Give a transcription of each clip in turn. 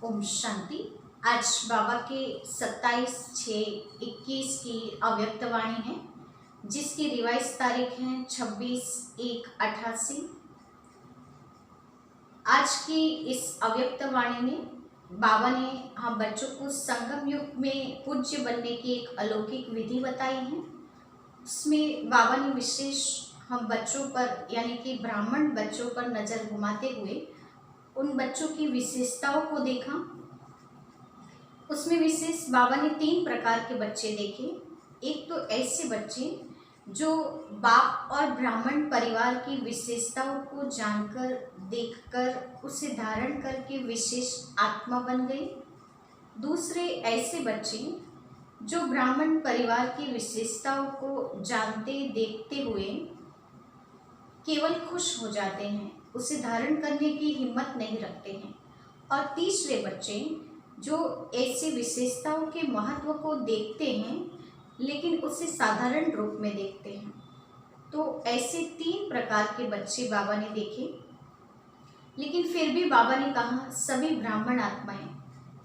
ओम शांति। आज बाबा के 27/6/21 की अव्यक्तवाणी है, जिसकी रिवाइज तारीख है 26/1/88। आज की इस अव्यक्तवाणी में बाबा ने हम बच्चों को संगम युग में पूज्य बनने की एक अलौकिक विधि बताई है। उसमें बाबा ने विशेष हम बच्चों पर यानी कि ब्राह्मण बच्चों पर नज़र घुमाते हुए उन बच्चों की विशेषताओं को देखा। उसमें विशेष बाबा ने 3 प्रकार के बच्चे देखे। एक तो ऐसे बच्चे जो बाप और ब्राह्मण परिवार की विशेषताओं को जानकर देखकर उसे धारण करके विशेष आत्मा बन गए। दूसरे ऐसे बच्चे जो ब्राह्मण परिवार की विशेषताओं को जानते देखते हुए केवल खुश हो जाते हैं, उसे धारण करने की हिम्मत नहीं रखते हैं। और तीसरे बच्चे जो ऐसी विशेषताओं के महत्व को देखते हैं लेकिन उसे साधारण रूप में देखते हैं। तो ऐसे 3 प्रकार के बच्चे बाबा ने देखे। लेकिन फिर भी बाबा ने कहा सभी ब्राह्मण आत्माएं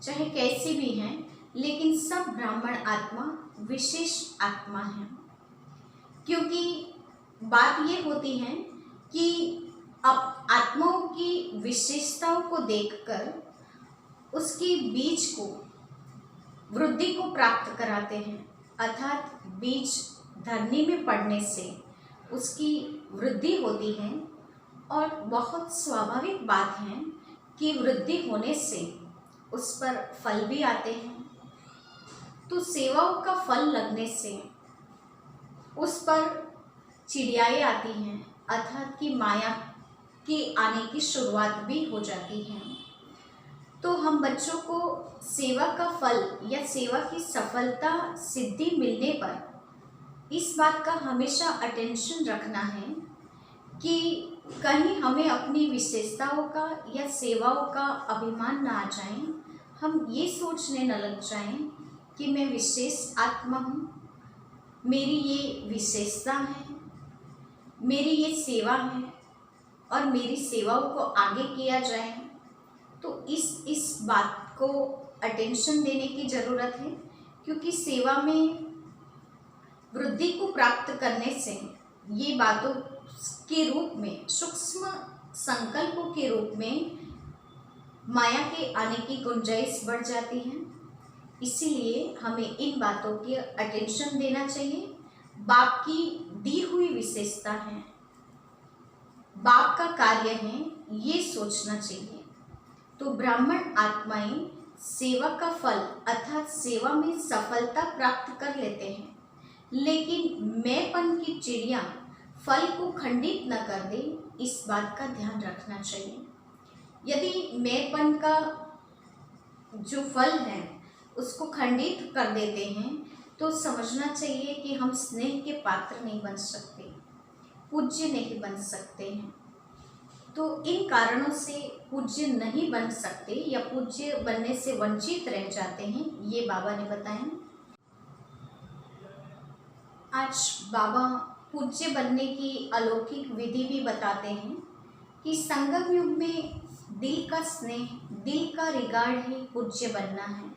चाहे कैसी भी हैं, लेकिन सब ब्राह्मण आत्मा विशेष आत्मा हैं। क्योंकि बात ये होती है कि अब आत्माओं की विशेषताओं को देखकर उसकी बीज को वृद्धि को प्राप्त कराते हैं, अर्थात बीज धरनी में पड़ने से उसकी वृद्धि होती है। और बहुत स्वाभाविक बात है कि वृद्धि होने से उस पर फल भी आते हैं। तो सेवाओं का फल लगने से उस पर चिड़ियाएँ आती हैं, अर्थात कि माया के आने की शुरुआत भी हो जाती है। तो हम बच्चों को सेवा का फल या सेवा की सफलता सिद्धि मिलने पर इस बात का हमेशा अटेंशन रखना है कि कहीं हमें अपनी विशेषताओं का या सेवाओं का अभिमान ना आ जाए। हम ये सोचने न लग जाएं कि मैं विशेष आत्मा हूँ, मेरी ये विशेषता है, मेरी ये सेवा है और मेरी सेवाओं को आगे किया जाए। तो इस बात को अटेंशन देने की ज़रूरत है, क्योंकि सेवा में वृद्धि को प्राप्त करने से ये बातों के रूप में, सूक्ष्म संकल्पों के रूप में माया के आने की गुंजाइश बढ़ जाती है। इसीलिए हमें इन बातों की अटेंशन देना चाहिए। बाप की दी हुई विशेषता है, बाप का कार्य है, ये सोचना चाहिए। तो ब्राह्मण आत्माएं सेवा का फल अर्थात सेवा में सफलता प्राप्त कर लेते हैं, लेकिन मैंपन की चिड़िया फल को खंडित न कर दे, इस बात का ध्यान रखना चाहिए। यदि मैंपन का जो फल है उसको खंडित कर देते हैं तो समझना चाहिए कि हम स्नेह के पात्र नहीं बन सकते, पूज्य नहीं बन सकते हैं। तो इन कारणों से पूज्य नहीं बन सकते या पूज्य बनने से वंचित रह जाते हैं, ये बाबा ने बताया। आज बाबा पूज्य बनने की अलौकिक विधि भी बताते हैं कि संगम युग में दिल का स्नेह, दिल का रिगार्ड ही पूज्य बनना है।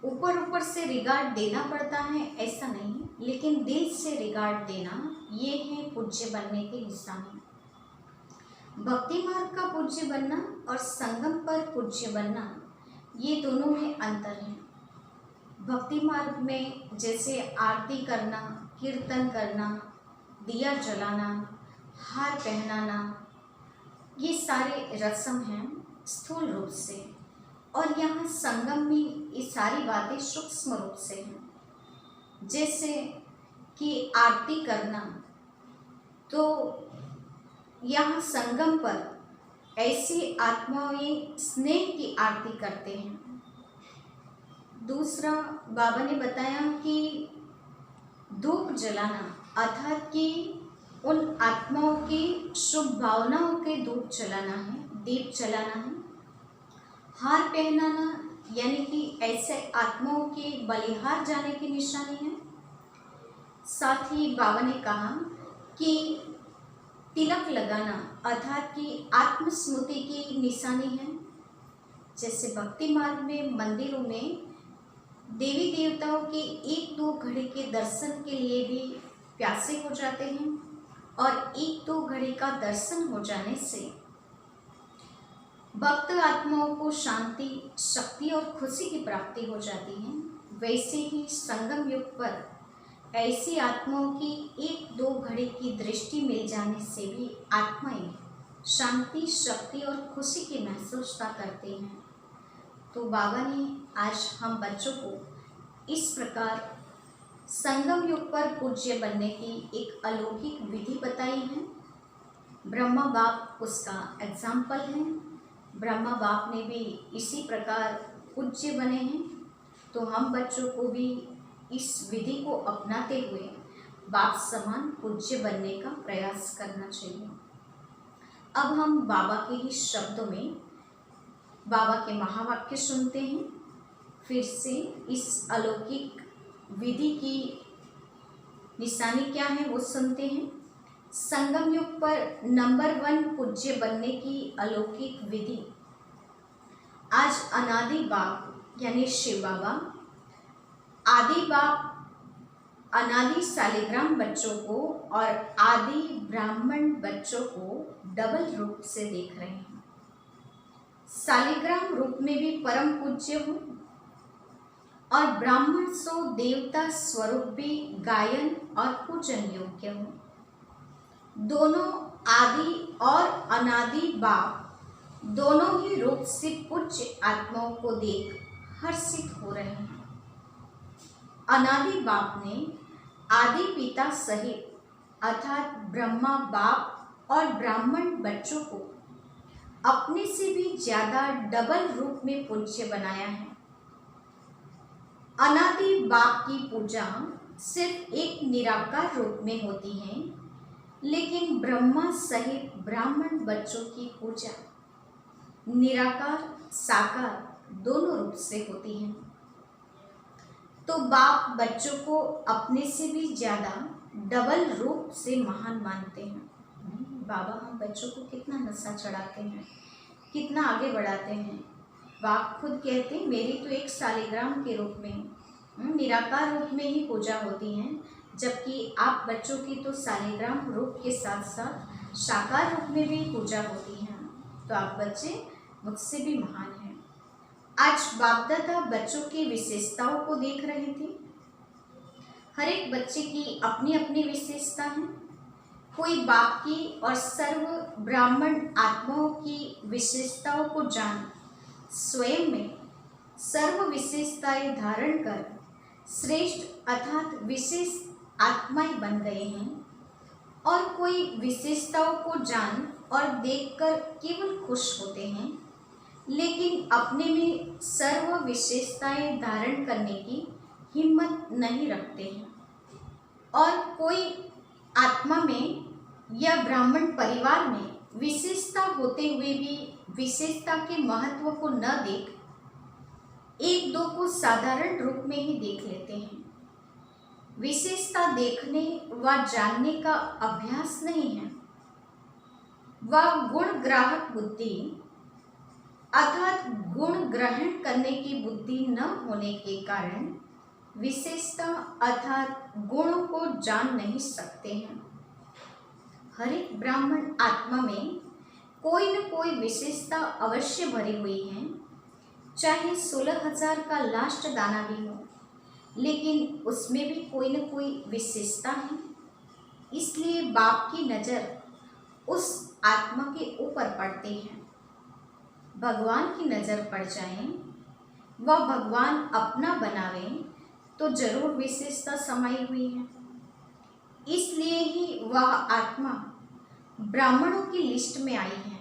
ऊपर ऊपर से रिगार्ड देना पड़ता है ऐसा नहीं, लेकिन दिल से रिगार्ड देना ये है पूज्य बनने की निशानी। भक्ति मार्ग का पूज्य बनना और संगम पर पूज्य बनना, ये दोनों में अंतर है। भक्ति मार्ग में जैसे आरती करना, कीर्तन करना, दिया जलाना, हार पहनाना, ये सारे रस्म हैं स्थूल रूप से, और यहाँ संगम में ये सारी बातें सूक्ष्म रूप से हैं। जैसे कि आरती करना, तो यहाँ संगम पर ऐसी आत्माएं स्नेह की आरती करते हैं। दूसरा बाबा ने बताया कि धूप जलाना, अर्थात कि उन आत्माओं की शुभ भावनाओं के धूप जलाना है, दीप जलाना है। हार पहनाना यानी कि ऐसे आत्माओं के बलिहार जाने की निशानी है। साथ ही बाबा ने कहा कि तिलक लगाना अर्थात कि आत्मस्मृति की निशानी है। जैसे भक्ति मार्ग में मंदिरों में देवी देवताओं के एक दो घड़ी के दर्शन के लिए भी प्यासे हो जाते हैं, और एक दो घड़ी का दर्शन हो जाने से भक्त आत्माओं को शांति, शक्ति और खुशी की प्राप्ति हो जाती है। वैसे ही संगम युग पर ऐसी आत्माओं की एक दो घड़ी की दृष्टि मिल जाने से भी आत्माएं शांति, शक्ति और खुशी की महसूसता करते हैं। तो बाबा ने आज हम बच्चों को इस प्रकार संगम युग पर पूज्य बनने की एक अलौकिक विधि बताई है। ब्रह्मा बाप उसका एग्जाम्पल है। ब्रह्मा बाप ने भी इसी प्रकार पूज्य बने हैं, तो हम बच्चों को भी इस विधि को अपनाते हुए बाप समान पूज्य बनने का प्रयास करना चाहिए। अब हम बाबा के ही शब्दों में बाबा के महावाक्य सुनते हैं। फिर से इस अलौकिक विधि की निशानी क्या है वो सुनते हैं। संगम युग पर नंबर 1 पूज्य बनने की अलौकिक विधि। आज अनादि बाप यानी शिव बाबा, आदि बाप अनादि शालिग्राम बच्चों को और आदि ब्राह्मण बच्चों को डबल रूप से देख रहे हैं। शालिग्राम रूप में भी परम पूज्य हूँ और ब्राह्मण सो देवता स्वरूप भी गायन और पूजन योग्य हूँ। दोनों आदि और अनादि बाप दोनों ही रूप से पूज्य आत्माओं को देख हर्षित हो रहे हैं। अनादि बाप ने आदि पिता सहित अर्थात ब्रह्मा बाप और ब्राह्मण बच्चों को अपने से भी ज्यादा डबल रूप में पूज्य बनाया है। अनादि बाप की पूजा सिर्फ एक निराकार रूप में होती है, लेकिन ब्रह्मा सहित ब्राह्मण बच्चों की पूजा निराकार, साकार दोनों रूप से होती है। तो बाप बच्चों को अपने से भी ज्यादा डबल रूप से महान मानते हैं। बाबा हम बच्चों को कितना नशा चढ़ाते हैं, कितना आगे बढ़ाते हैं। बाप खुद कहते हैं मेरी तो एक शालिग्राम के रूप में, निराकार रूप में ही पूजा होती है, जबकि आप बच्चों की तो शालिग्राम रूप के साथ साथ साकार रूप में भी पूजा होती है। तो आप बच्चे मुझसे भी महान हैं। आज बाप दादा बच्चों की विशेषताओं को देख रहे थे। हर एक बच्चे की अपनी अपनी विशेषता है। कोई बाप की और सर्व ब्राह्मण आत्माओं की विशेषताओं को जान स्वयं में सर्व विशेषताएं धारण कर श्रेष्ठ अर्थात विशेष आत्माएं बन गए हैं, और कोई विशेषताओं को जान और देखकर केवल खुश होते हैं, लेकिन अपने में सर्व विशेषताएं धारण करने की हिम्मत नहीं रखते हैं। और कोई आत्मा में या ब्राह्मण परिवार में विशेषता होते हुए भी विशेषता के महत्व को न देख एक दो को साधारण रूप में ही देख लेते हैं। विशेषता देखने व जानने का अभ्यास नहीं है। वह गुण ग्राहक बुद्धि अर्थात गुण ग्रहण करने की बुद्धि न होने के कारण विशेषता अर्थात गुणों को जान नहीं सकते हैं। हर एक ब्राह्मण आत्मा में कोई न कोई विशेषता अवश्य भरी हुई है, चाहे 16,000 का लास्ट दाना भी हो, लेकिन उसमें भी कोई न कोई विशेषता है। इसलिए बाप की नज़र उस आत्मा के ऊपर पड़ती है। भगवान की नज़र पड़ जाए, वह भगवान अपना बनावे तो जरूर विशेषता समाई हुई है। इसलिए ही वह आत्मा ब्राह्मणों की लिस्ट में आई है,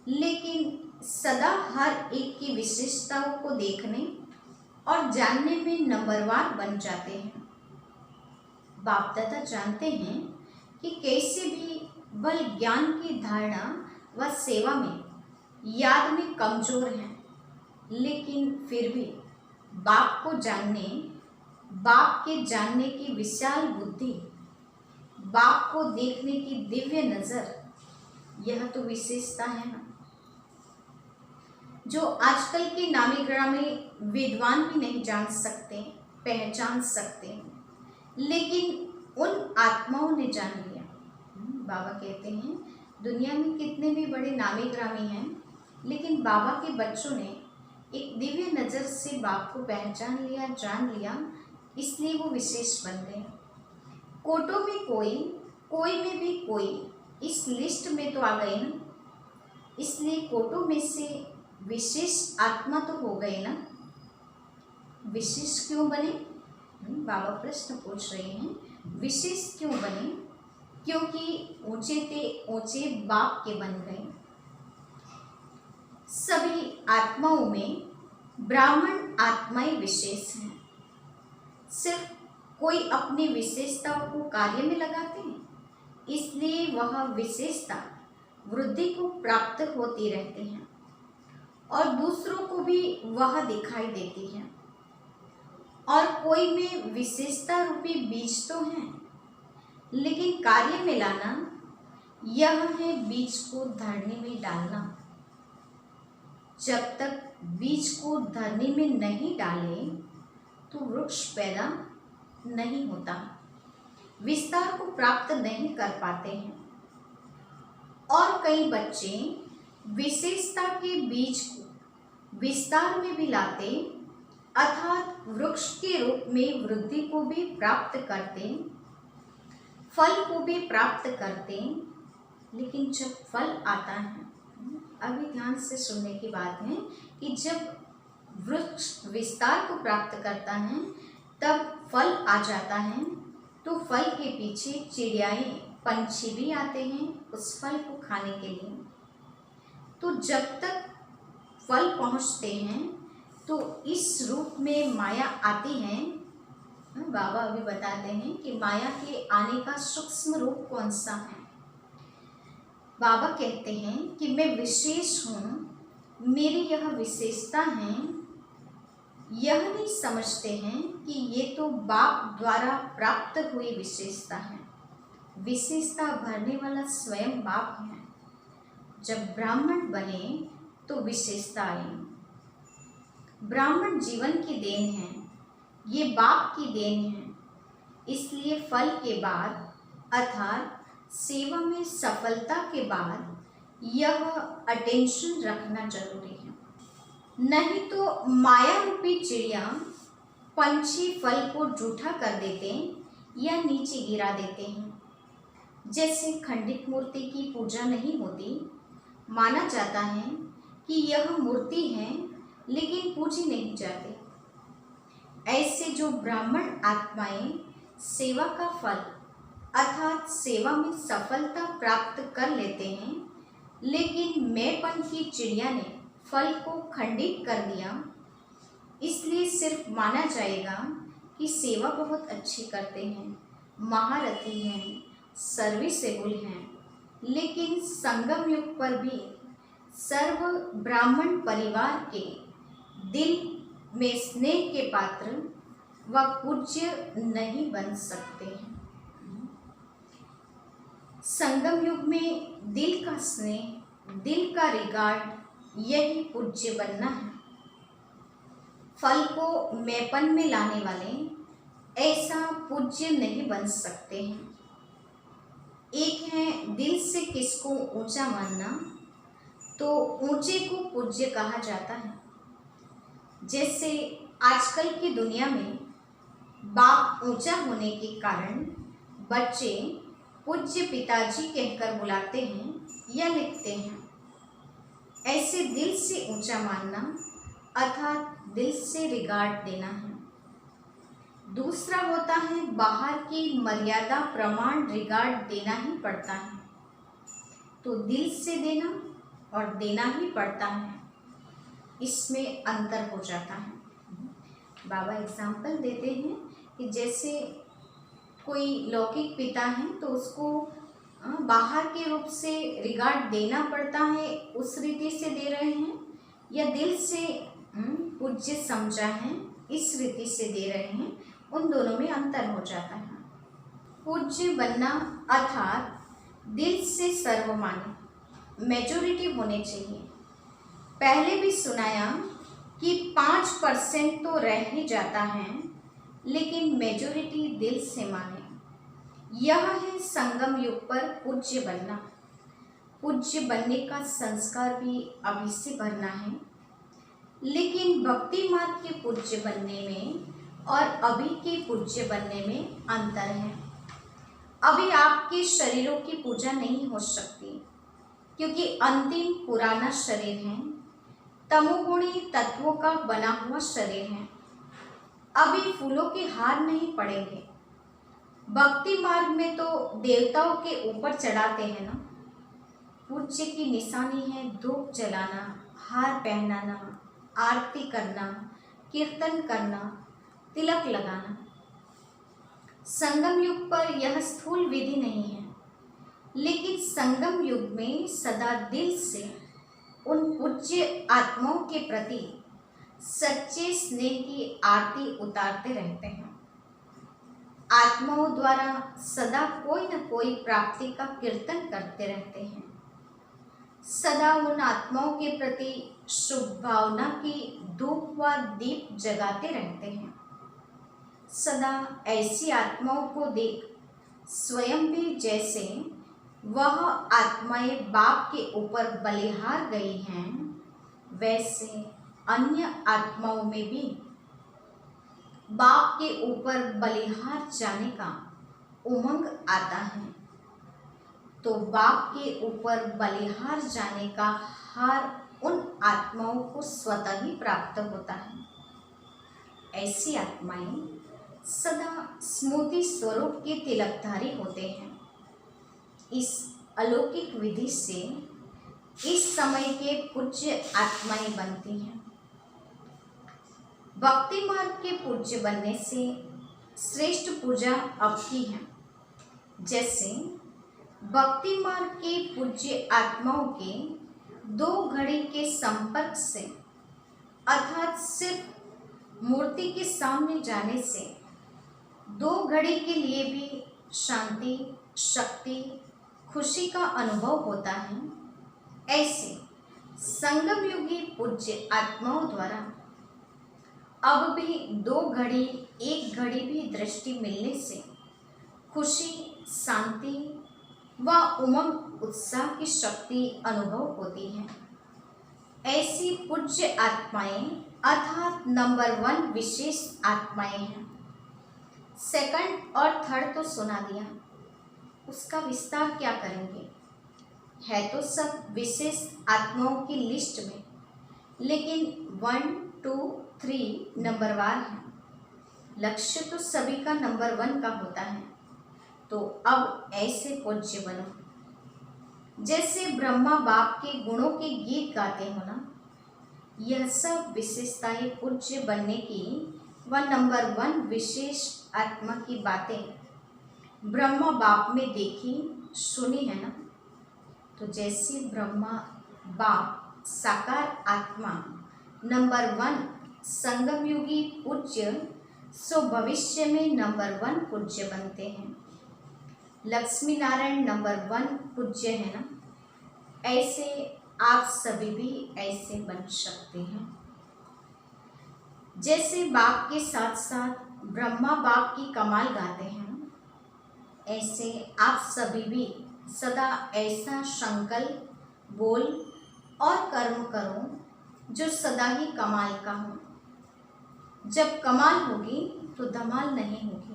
लेकिन सदा हर एक की विशेषताओं को देखने और जानने में नंबरवार बन जाते हैं। बाप दादा जानते हैं कि कैसे भी बल ज्ञान की धारणा व सेवा में याद में कमजोर हैं, लेकिन फिर भी बाप को जानने, बाप के जानने की विशाल बुद्धि, बाप को देखने की दिव्य नज़र, यह तो विशेषता है ना। जो आजकल के नामी ग्रामी विद्वान भी नहीं जान सकते, पहचान सकते, लेकिन उन आत्माओं ने जान लिया। बाबा कहते हैं दुनिया में कितने भी बड़े नामी ग्रामी हैं, लेकिन बाबा के बच्चों ने एक दिव्य नज़र से बाप को पहचान लिया, जान लिया, इसलिए वो विशेष बन गए। कोटों में कोई, कोई में भी कोई, इस लिस्ट में तो आ गए ना, इसलिए कोटों में से विशेष आत्मा तो हो गए ना। विशेष क्यों बने? बाबा प्रश्न पूछ रहे हैं, विशेष क्यों बने? क्योंकि ऊंचे थे ऊंचे बाप के बन गए। सभी आत्माओं में ब्राह्मण आत्माएं विशेष हैं। सिर्फ कोई अपनी विशेषताओं को कार्य में लगाते हैं, इसलिए वह विशेषता वृद्धि को प्राप्त होती रहती हैं और दूसरों को भी वह दिखाई देती है। और कोई में विशेषता रूपी बीज तो है, लेकिन कार्य में लाना यह है बीज को धरनी में डालना। जब तक बीज को धरनी में नहीं डाले तो वृक्ष पैदा नहीं होता, विस्तार को प्राप्त नहीं कर पाते हैं। और कई बच्चे विशेषता के बीज को विस्तार में भी लाते, अर्थात वृक्ष के रूप में वृद्धि को भी प्राप्त करते, फल को भी प्राप्त करते, लेकिन जब फल आता है, अभी ध्यान से सुनने की बात है कि जब वृक्ष विस्तार को प्राप्त करता है तब फल आ जाता है, तो फल के पीछे चिड़ियाएँ, पंछी भी आते हैं उस फल को खाने के लिए। तो जब तक फल पहुँचते हैं तो इस रूप में माया आती है। बाबा अभी बताते हैं कि माया के आने का सूक्ष्म रूप कौन सा है। बाबा कहते हैं कि मैं विशेष हूँ, मेरी यह विशेषता है। यह नहीं समझते हैं कि ये तो बाप द्वारा प्राप्त हुई विशेषता है। विशेषता भरने वाला स्वयं बाप है। जब ब्राह्मण बने तो विशेषता आई। ब्राह्मण जीवन की देन है, ये बाप की देन है, इसलिए फल के बाद अर्थात सेवा में सफलता के बाद यह अटेंशन रखना जरूरी है। नहीं तो माया रूपी चिड़िया, पंछी फल को जूठा कर देते या नीचे गिरा देते हैं। जैसे खंडित मूर्ति की पूजा नहीं होती, माना जाता है कि यह मूर्ति है लेकिन पूजी नहीं जाती। ऐसे जो ब्राह्मण आत्माएं सेवा का फल अर्थात सेवा में सफलता प्राप्त कर लेते हैं, लेकिन मैंपन की चिड़िया ने फल को खंडित कर दिया, इसलिए सिर्फ माना जाएगा कि सेवा बहुत अच्छी करते हैं, महारथी हैं, सर्विसेबल हैं, लेकिन संगम युग पर भी सर्व ब्राह्मण परिवार के दिल में स्नेह के पात्र व पूज्य नहीं बन सकते हैं। संगम युग में दिल का स्नेह, दिल का रिगार्ड, यही पूज्य बनना है। फल को मैंपन में लाने वाले ऐसा पूज्य नहीं बन सकते हैं। एक है दिल से किसको ऊंचा मानना, तो ऊंचे को पूज्य कहा जाता है। जैसे आजकल की दुनिया में बाप ऊंचा होने के कारण बच्चे पूज्य पिताजी कहकर बुलाते हैं या लिखते हैं। ऐसे दिल से ऊंचा मानना अर्थात दिल से रिगार्ड देना है। दूसरा होता है बाहर की मर्यादा प्रमाण रिगार्ड देना ही पड़ता है, तो दिल से देना और देना ही पड़ता है, इसमें अंतर हो जाता है। बाबा एग्जाम्पल देते हैं कि जैसे कोई लौकिक पिता है तो उसको बाहर के रूप से रिगार्ड देना पड़ता है, उस रीति से दे रहे हैं, या दिल से पूज्य समझा है इस रीति से दे रहे हैं, उन दोनों में अंतर हो जाता है। पूज्य बनना अर्थात दिल से सर्वमान्य, मेजॉरिटी होने चाहिए, पहले भी सुनाया कि 5% तो रह ही जाता है, लेकिन मेजोरिटी दिल से माने। यह है संगम युग पर पूज्य बनना। पूज्य बनने का संस्कार भी अभी से भरना है, लेकिन भक्ति मार्ग के पूज्य बनने में और अभी के पूज्य बनने में अंतर है। अभी आपके शरीरों की पूजा नहीं हो सकती, क्योंकि अंतिम पुराना शरीर है, तमोगुणी तत्वों का बना हुआ शरीर है। अभी फूलों के हार नहीं पड़ेंगे। भक्ति मार्ग में तो देवताओं के ऊपर चढ़ाते हैं ना। पूज्य की निशानी है धूप जलाना, हार पहनाना, आरती करना, कीर्तन करना, तिलक लगाना। संगम युग पर यह स्थूल विधि नहीं है, लेकिन संगम युग में सदा दिल से उन पूज्य आत्माओं के प्रति सच्चे स्नेह की आरती उतारते रहते हैं। आत्माओं द्वारा सदा कोई न कोई प्राप्ति का कीर्तन करते रहते हैं। सदा उन आत्माओं के प्रति शुभ भावना की धूप व दीप जगाते रहते हैं। सदा ऐसी आत्माओं को देख स्वयं भी जैसे वह आत्माएं बाप के ऊपर बलिहार गई हैं, वैसे अन्य आत्माओं में भी बाप के ऊपर बलिहार जाने का उमंग आता है। तो बाप के ऊपर बलिहार जाने का हार उन आत्माओं को स्वतः ही प्राप्त होता है। ऐसी आत्माएं सदा स्मृति स्वरूप के तिलकधारी होते हैं। इस अलौकिक विधि से इस समय के पूज्य आत्माएं बनती हैं। भक्ति मार्ग के पूज्य बनने से श्रेष्ठ पूजा अब की है। जैसे भक्ति मार्ग के पूज्य आत्माओं के 2 घड़ी के संपर्क से, अर्थात सिर्फ मूर्ति के सामने जाने से 2 घड़ी के लिए भी शांति, शक्ति, खुशी का अनुभव होता है। ऐसे संगम युगी पूज्य आत्माओं द्वारा अब भी 2 घड़ी, 1 घड़ी भी दृष्टि मिलने से खुशी, शांति व उमंग, उत्साह की शक्ति अनुभव होती है। ऐसी पूज्य आत्माएं अर्थात नंबर 1 विशेष आत्माएं हैं। सेकंड और थर्ड तो सुना दिया, उसका विस्तार क्या करेंगे। है तो सब विशेष आत्माओं की लिस्ट में, लेकिन 1, 2, 3 नंबरवार है। लक्ष्य तो सभी का नंबर 1 का होता है। तो अब ऐसे पूज्य बनो जैसे ब्रह्मा बाप के गुणों के गीत गाते हो ना। यह सब विशेषताएं पूज्य बनने की व नंबर 1 विशेष आत्मा की बातें ब्रह्मा बाप में देखी सुनी है ना। तो जैसे ब्रह्मा बाप साकार आत्मा नंबर 1 संगम युगी पूज्य, सो भविष्य में नंबर 1 पूज्य बनते हैं। लक्ष्मी नारायण नंबर 1 पूज्य है ना। ऐसे आप सभी भी ऐसे बन सकते हैं। जैसे बाप के साथ साथ ब्रह्मा बाप की कमाल गाते हैं, ऐसे आप सभी भी सदा ऐसा संकल्प बोल और कर्म करो जो सदा ही कमाल का हो। जब कमाल होगी तो धमाल नहीं होगी।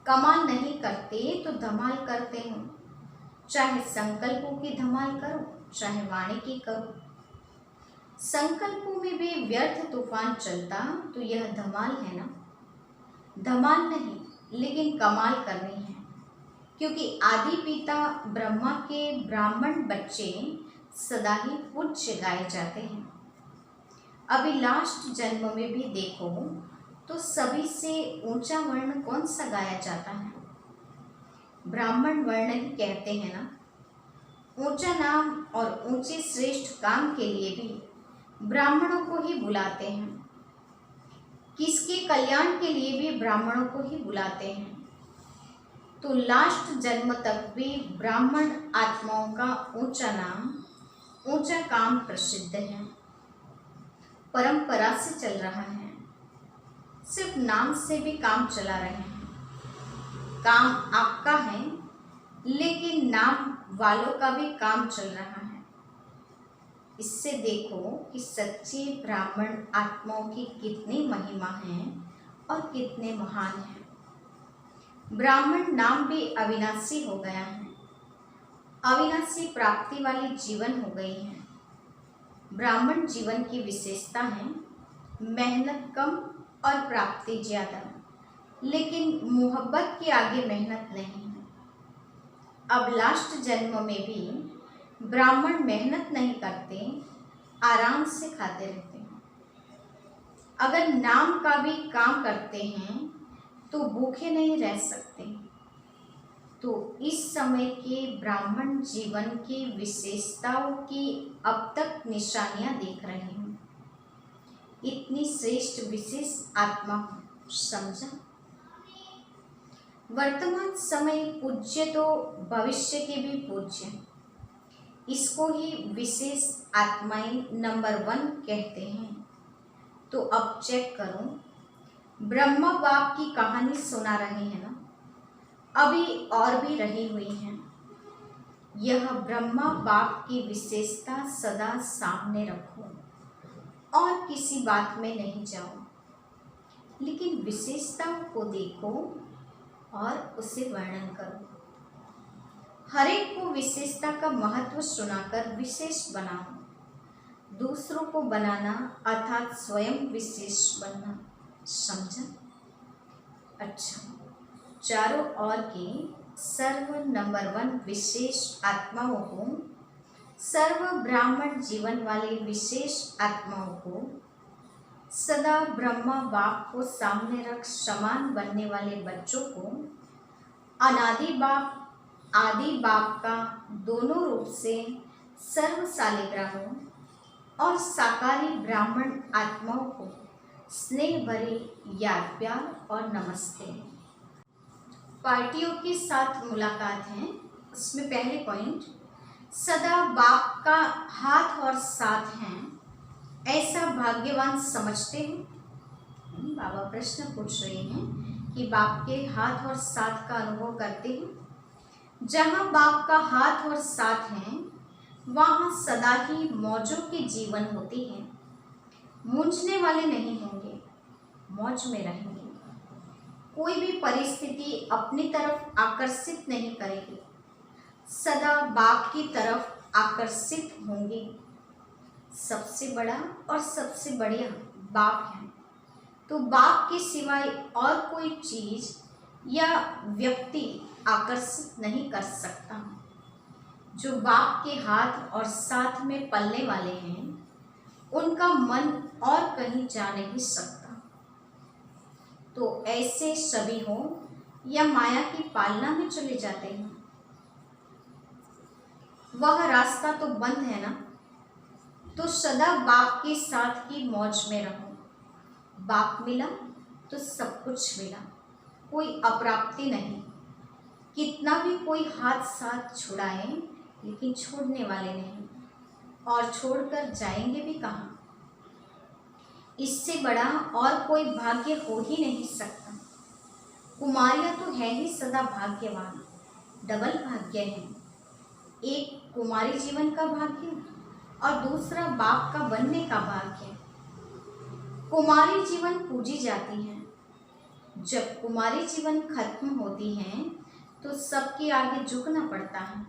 कमाल नहीं करते तो धमाल करते हो। चाहे संकल्पों की धमाल करो, चाहे वाणी की करो। संकल्पों में भी व्यर्थ तूफान चलता तो यह धमाल है ना। धमाल नहीं, लेकिन कमाल करनी है, क्योंकि आदि पिता ब्रह्मा के ब्राह्मण बच्चे सदा ही पूज्य गाए जाते हैं। अभी लास्ट जन्म में भी देखो तो सभी से ऊंचा वर्ण कौन सा गाया जाता है? ब्राह्मण वर्ण ही कहते हैं ना। ऊंचा नाम और ऊंचे श्रेष्ठ काम के लिए भी ब्राह्मणों को ही बुलाते हैं। किसके कल्याण के लिए भी ब्राह्मणों को ही बुलाते हैं। तो लास्ट जन्म तक भी ब्राह्मण आत्माओं का ऊंचा नाम ऊंचा काम प्रसिद्ध है, परंपरा से चल रहा है, सिर्फ नाम से भी काम चला रहे हैं। काम आपका है, लेकिन नाम वालों का भी काम चल रहा है। इससे देखो कि सच्चे ब्राह्मण आत्माओं की कितनी महिमा है और कितने महान हैं। ब्राह्मण नाम भी अविनाशी हो गया है, अविनाशी प्राप्ति वाली जीवन हो गई है। ब्राह्मण जीवन की विशेषता है मेहनत कम और प्राप्ति ज़्यादा, लेकिन मोहब्बत के आगे मेहनत नहीं है। अब लास्ट जन्म में भी ब्राह्मण मेहनत नहीं करते, आराम से खाते रहते हैं। अगर नाम का भी काम करते हैं तो भूखे नहीं रह सकते। तो इस समय के ब्राह्मण जीवन की विशेषताओं की अब तक निशानियां देख रहे हैं। इतनी श्रेष्ठ विशेष आत्मा समझा। वर्तमान समय पूज्य तो भविष्य के भी पूज्य, इसको ही विशेष आत्माएं नंबर 1 कहते हैं। तो अब चेक करो, ब्रह्मा बाप की कहानी सुना रहे हैं ना, अभी और भी रही हुई हैं। यह ब्रह्मा बाप की विशेषता सदा सामने रखो और किसी बात में नहीं जाओ, लेकिन विशेषताओं को देखो और उसे वर्णन करो। हर एक को विशेषता का महत्व सुनाकर विशेष बनाओ। दूसरों को बनाना अर्थात स्वयं विशेष बनना, समझा? अच्छा, चारों ओर के सर्व नंबर 1 विशेष आत्माओं को, सर्व ब्राह्मण जीवन वाले विशेष आत्माओं को, सदा ब्रह्मा बाप को सामने रख समान बनने वाले बच्चों को, अनादि बाप आदि बाप का दोनों रूप से सर्व शालिग्रामों और साकारी ब्राह्मण आत्माओं को स्नेह भरे याद प्यार और नमस्ते। पार्टियों के साथ मुलाकात है। उसमें पहले पॉइंट, सदा बाप का हाथ और साथ हैं, ऐसा भाग्यवान समझते हैं। बाबा प्रश्न पूछ रहे हैं कि बाप के हाथ और साथ का अनुभव करते हैं। जहाँ बाप का हाथ और साथ है, वहाँ सदा ही मौजों के जीवन होती है। मूंझने वाले नहीं होंगे, मौज में रहेंगे। कोई भी परिस्थिति अपनी तरफ आकर्षित नहीं करेगी, सदा बाप की तरफ आकर्षित होंगे। सबसे बड़ा और सबसे बढ़िया बाप है, तो बाप के सिवाय और कोई चीज या व्यक्ति आकर्षित नहीं कर सकता। जो बाप के हाथ और साथ में पलने वाले हैं, उनका मन और कहीं जा नहीं सकता। तो ऐसे सभी हो या माया की पालना में चले जाते हैं, वह रास्ता तो बंद है ना। तो सदा बाप के साथ की मौज में रहो। बाप मिला तो सब कुछ मिला, कोई अप्राप्ति नहीं। कितना भी कोई हाथ साथ छुड़ाए, लेकिन छोड़ने वाले नहीं, और छोड़कर जाएंगे भी कहाँ। इससे बड़ा और कोई भाग्य हो ही नहीं सकता। कुमारियाँ तो है ही सदा भाग्यवान, डबल भाग्य है। एक कुमारी जीवन का भाग्य और दूसरा बाप का बनने का भाग्य। कुमारी जीवन पूजी जाती है। जब कुमारी जीवन खत्म होती है तो सबके आगे झुकना पड़ता है।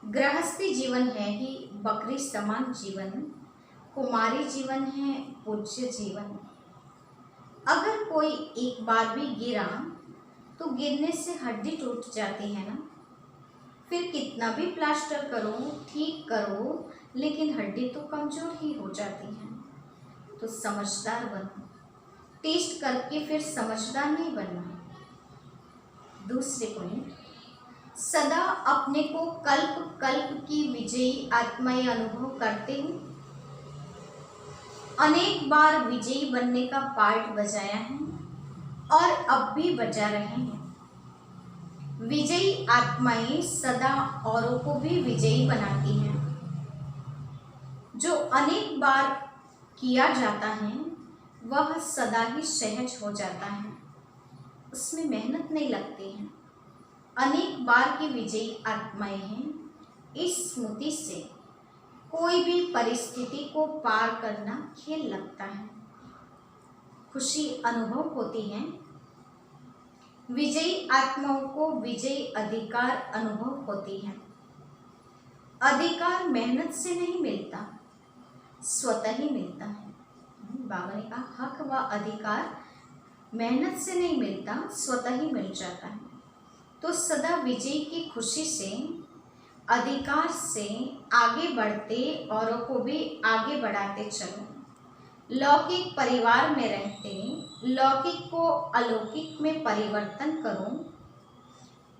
गृहस्थी जीवन है ही बकरी समान जीवन, कुमारी जीवन है पूज्य जीवन। अगर कोई एक बार भी गिरा तो गिरने से हड्डी टूट जाती है ना। फिर कितना भी प्लास्टर करो, ठीक करो, लेकिन हड्डी तो कमजोर ही हो जाती है। तो समझदार बनो, टेस्ट करके फिर समझदार नहीं बनना। दूसरे पॉइंट, सदा अपने को कल्प कल्प की विजयी आत्माएं अनुभव करते हैं। अनेक बार विजयी बनने का पार्ट बजाया है और अब भी बजा रहे हैं। विजयी आत्माएं सदा औरों को भी विजयी बनाती हैं। अनेक बार किया जाता है वह सदा ही सहज हो जाता है, उसमें मेहनत नहीं लगती है। अनेक बार की विजयी आत्माएं हैं। इस स्मृति से कोई भी परिस्थिति को पार करना खेल लगता है, खुशी अनुभव होती है। विजयी आत्माओं को विजयी अधिकार अनुभव होती है। अधिकार मेहनत से नहीं मिलता, स्वतः ही मिलता है। बाबा ने कहा हक व अधिकार मेहनत से नहीं मिलता, स्वतः ही मिल जाता है। तो सदा विजय की खुशी से, अधिकार से आगे बढ़ते औरों को भी आगे बढ़ाते चलो। लौकिक परिवार में रहते लौकिक को अलौकिक में परिवर्तन करो,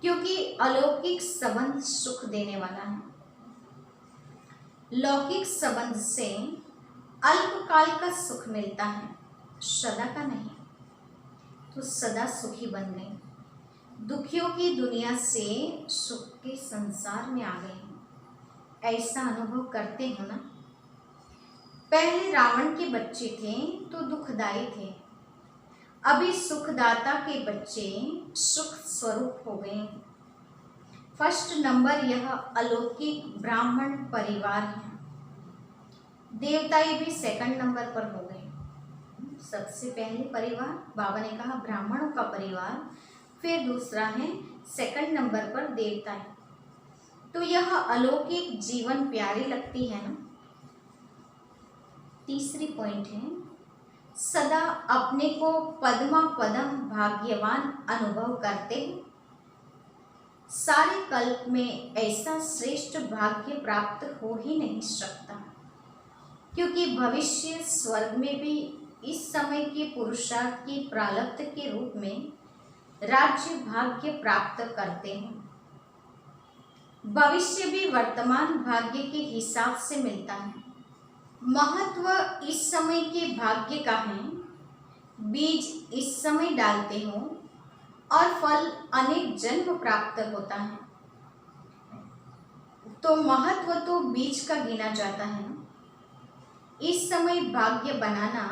क्योंकि अलौकिक संबंध सुख देने वाला है। लौकिक संबंध से अल्पकाल का सुख मिलता है, सदा का नहीं। तो सदा सुखी बनने, दुखियों की दुनिया से सुख के संसार में आ गए हैं, ऐसा अनुभव करते हो ना। पहले रावण के बच्चे थे तो दुखदाई थे, अभी सुखदाता के बच्चे सुख स्वरूप हो गए। फर्स्ट नंबर यह अलौकिक ब्राह्मण परिवार है। देवताएं भी सेकंड नंबर पर हो गए। सबसे पहले परिवार बाबा ने कहा ब्राह्मणों का परिवार, फिर दूसरा है सेकंड नंबर पर देवताएं। तो यह अलौकिक जीवन प्यारी लगती है ना। तीसरी पॉइंट है सदा अपने को पद्मा पदम भाग्यवान अनुभव करते हैं। सारे कल्प में ऐसा श्रेष्ठ भाग्य प्राप्त हो ही नहीं सकता, क्योंकि भविष्य स्वर्ग में भी इस समय के पुरुषार्थ की प्रारब्ध के रूप में राज्य भाग्य प्राप्त करते हैं। भविष्य भी वर्तमान भाग्य के हिसाब से मिलता है। महत्व इस समय के भाग्य का है। बीज इस समय डालते हो और फल अनेक जन्म प्राप्त होता है। तो महत्व तो बीज का गिना जाता है। इस समय भाग्य बनाना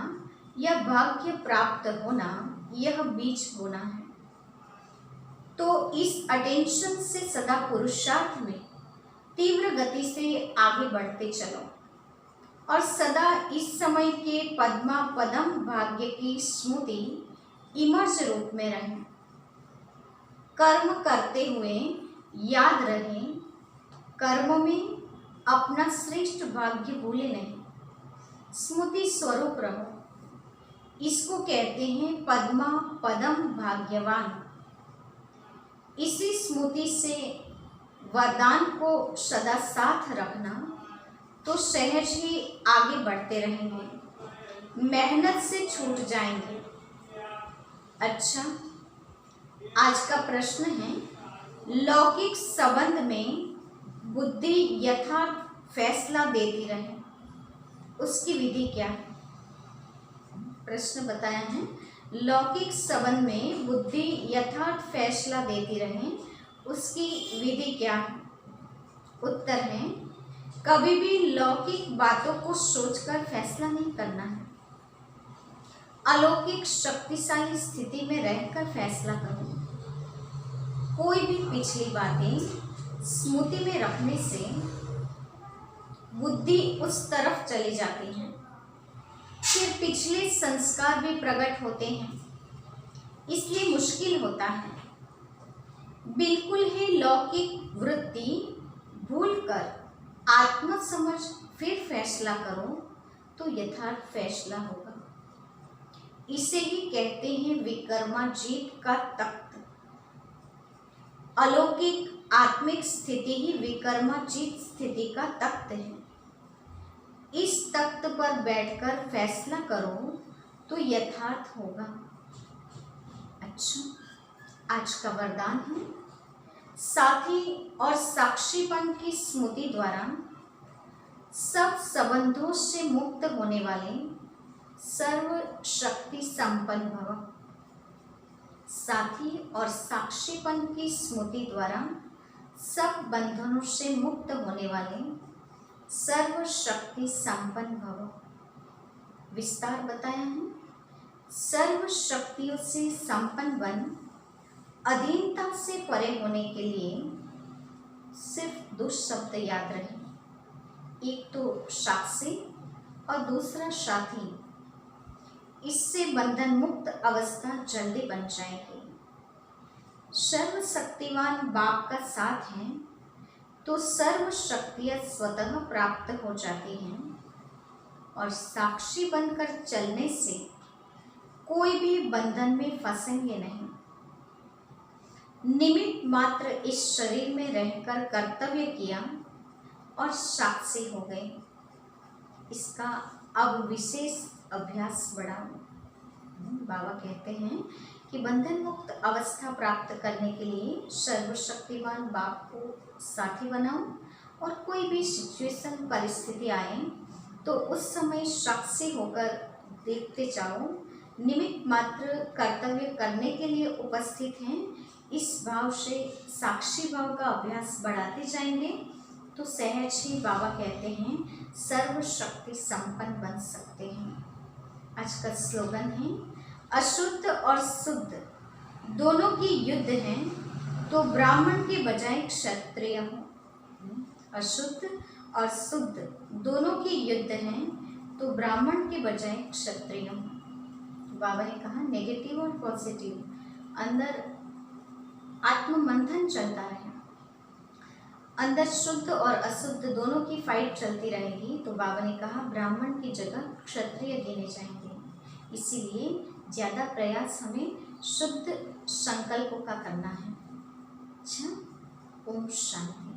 या भाग्य प्राप्त होना यह बीज होना है। तो इस अटेंशन से सदा पुरुषार्थ में तीव्र गति से आगे बढ़ते चलो और सदा इस समय के पद्मा पदम भाग्य की स्मृति इमर्ज रूप में रहे। कर्म करते हुए याद रहे, कर्म में अपना श्रेष्ठ भाग्य भूले नहीं, स्मृति स्वरूप रहो। इसको कहते हैं पद्मा पदम भाग्यवान। इसी स्मृति से वरदान को सदा साथ रखना तो सहज ही आगे बढ़ते रहेंगे, मेहनत से छूट जाएंगे। अच्छा, आज का प्रश्न है लौकिक संबंध में बुद्धि यथार्थ फैसला देती रहे, उसकी विधि क्या है? प्रश्न बताया है लौकिक संबंध में बुद्धि यथार्थ फैसला देती रहे, उसकी विधि क्या है? उत्तर है कभी भी लौकिक बातों को सोचकर फैसला नहीं करना है। अलौकिक शक्तिशाली स्थिति में रहकर फैसला करो। कोई भी पिछली बातें स्मृति में रखने से बुद्धि उस तरफ चली जाती है, फिर पिछले संस्कार भी प्रकट होते हैं, इसलिए मुश्किल होता है। बिल्कुल ही लौकिक वृत्ति भूलकर आत्म समझ फिर फैसला करो तो यथार्थ फैसला होगा। इसे ही कहते हैं विक्रमाजीत का तख्त। अलौकिक आत्मिक स्थिति ही विक्रमाजीत स्थिति का तख्त है। इस तख्त पर बैठकर फैसला करो तो यथार्थ होगा। अच्छा, आज का वरदान है साथी और साक्षीपन की स्मृति द्वारा सब संबंधों से मुक्त होने वाले सर्व शक्ति संपन्न भव। साथी और साक्षीपन की स्मृति द्वारा सब बंधनों से मुक्त होने वाले सर्वशक्ति संपन्न भव। विस्तार बताया है। सर्व शक्तियों से संपन्न बन अधीनता से परे होने के लिए सिर्फ दो शब्द याद रहे, एक तो साक्षी और दूसरा साथी। इससे बंधन मुक्त अवस्था जल्दी बन जाएगी। सर्वशक्तिवान बाप का साथ है तो सर्व शक्तियां स्वतः प्राप्त हो जाती हैं और साक्षी बनकर चलने से कोई भी बंधन में फंसेंगे नहीं। निमित्त मात्र इस शरीर में रहकर कर्तव्य किया और साक्षी हो गए। इसका अब विशेष अभ्यास बढ़ाओ। बाबा कहते हैं कि बंधन मुक्त अवस्था प्राप्त करने के लिए सर्वशक्तिवान बाप को साथी बनाओ और कोई भी सिचुएशन परिस्थिति आए तो उस समय साक्षी होकर देखते जाओ। निमित्त मात्र कर्तव्य करने के लिए उपस्थित हैं। इस भाव से साक्षी भाव का अभ्यास बढ़ाते जाएंगे तो सहज ही बाबा कहते हैं सर्वशक्ति संपन्न बन सकते हैं। आज का स्लोगन है अशुद्ध और शुद्ध दोनों की युद्ध है तो ब्राह्मण के बजाय क्षत्रिय हो। अशुद्ध और शुद्ध दोनों की युद्ध है तो ब्राह्मण के बजाय क्षत्रिय हो। बाबा ने कहा नेगेटिव और पॉजिटिव अंदर आत्म मंथन चलता है, अंदर शुद्ध और अशुद्ध दोनों की फाइट चलती रहेगी। तो बाबा ने कहा ब्राह्मण की जगह क्षत्रिय गिने जाएंगे। इसीलिए ज़्यादा प्रयास हमें शुद्ध संकल्पों का करना है। अच्छा, ओम शांति।